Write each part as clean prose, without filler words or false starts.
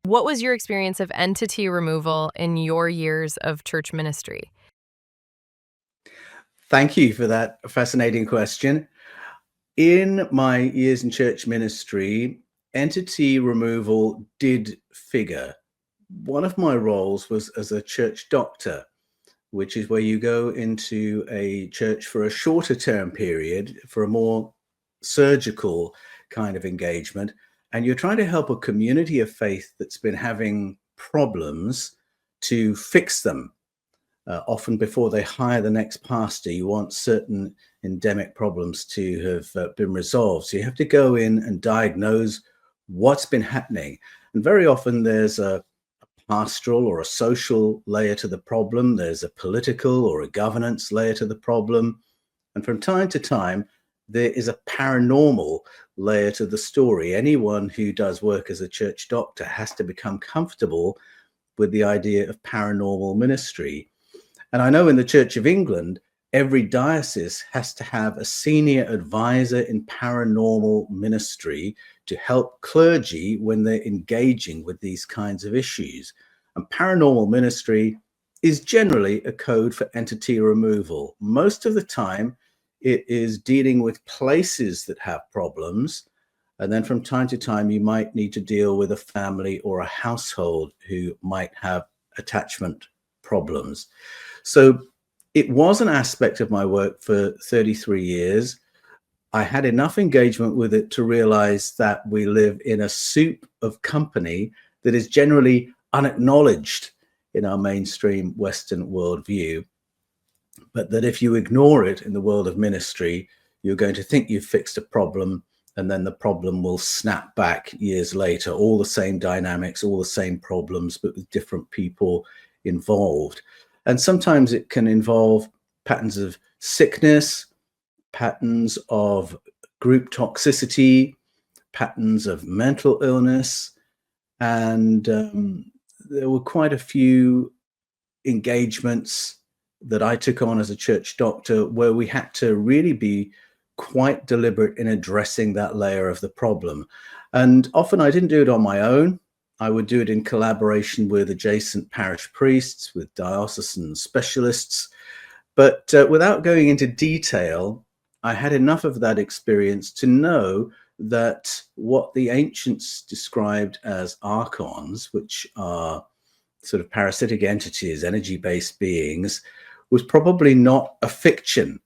What was your experience of entity removal in your years of church ministry? Thank you for that fascinating question. In my years in church ministry, entity removal did figure. One of my roles was as a church doctor, which is where you go into a church for a shorter term period, for a more surgical kind of engagement. And you're trying to help a community of faith that's been having problems to fix them. Often before they hire the next pastor, you want certain endemic problems to have been resolved. So you have to go in and diagnose what's been happening. And very often there's a pastoral or a social layer to the problem. There's a political or a governance layer to the problem. And from time to time, there is a paranormal layer to the story. Anyone who does work as a church doctor has to become comfortable with the idea of paranormal ministry. And I know in the Church of England, every diocese has to have a senior advisor in paranormal ministry to help clergy when they're engaging with these kinds of issues. And paranormal ministry is generally a code for entity removal. Most of the time, it is dealing with places that have problems. And then from time to time, you might need to deal with a family or a household who might have attachment problems. So it was an aspect of my work for 33 years. I had enough engagement with it to realize that we live in a soup of company that is generally unacknowledged in our mainstream Western worldview, but that if you ignore it in the world of ministry, you're going to think you've fixed a problem, and then the problem will snap back years later. All the same dynamics, all the same problems, but with different people involved. And sometimes it can involve patterns of sickness, patterns of group toxicity, patterns of mental illness. And there were quite a few engagements that I took on as a church doctor where we had to really be quite deliberate in addressing that layer of the problem. And often I didn't do it on my own. I would do it in collaboration with adjacent parish priests, with diocesan specialists. But without going into detail, I had enough of that experience to know that what the ancients described as archons, which are sort of parasitic entities, energy-based beings, was probably not a fiction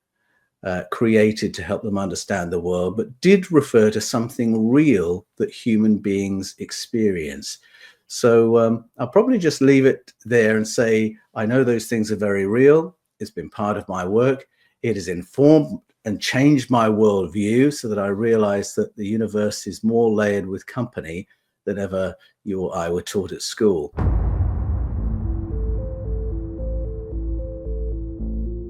created to help them understand the world, but did refer to something real that human beings experience. So I'll probably just leave it there and say, I know those things are very real. It's been part of my work. It has informed and changed my worldview so that I realized that the universe is more layered with company than ever you or I were taught at school.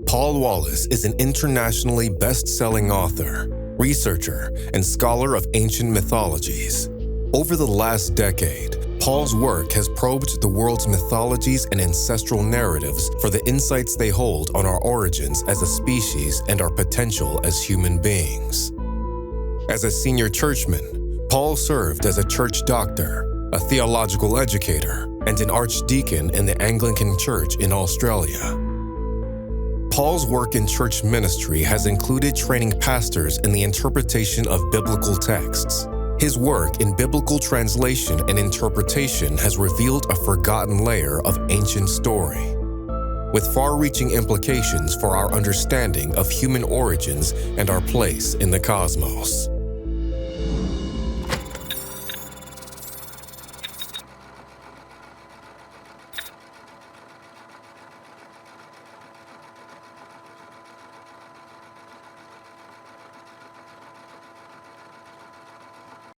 Paul Wallis is an internationally best-selling author, researcher, and scholar of ancient mythologies. Over the last decade, Paul's work has probed the world's mythologies and ancestral narratives for the insights they hold on our origins as a species and our potential as human beings. As a senior churchman, Paul served as a church doctor, a theological educator, and an archdeacon in the Anglican Church in Australia. Paul's work in church ministry has included training pastors in the interpretation of biblical texts. His work in biblical translation and interpretation has revealed a forgotten layer of ancient story, with far-reaching implications for our understanding of human origins and our place in the cosmos.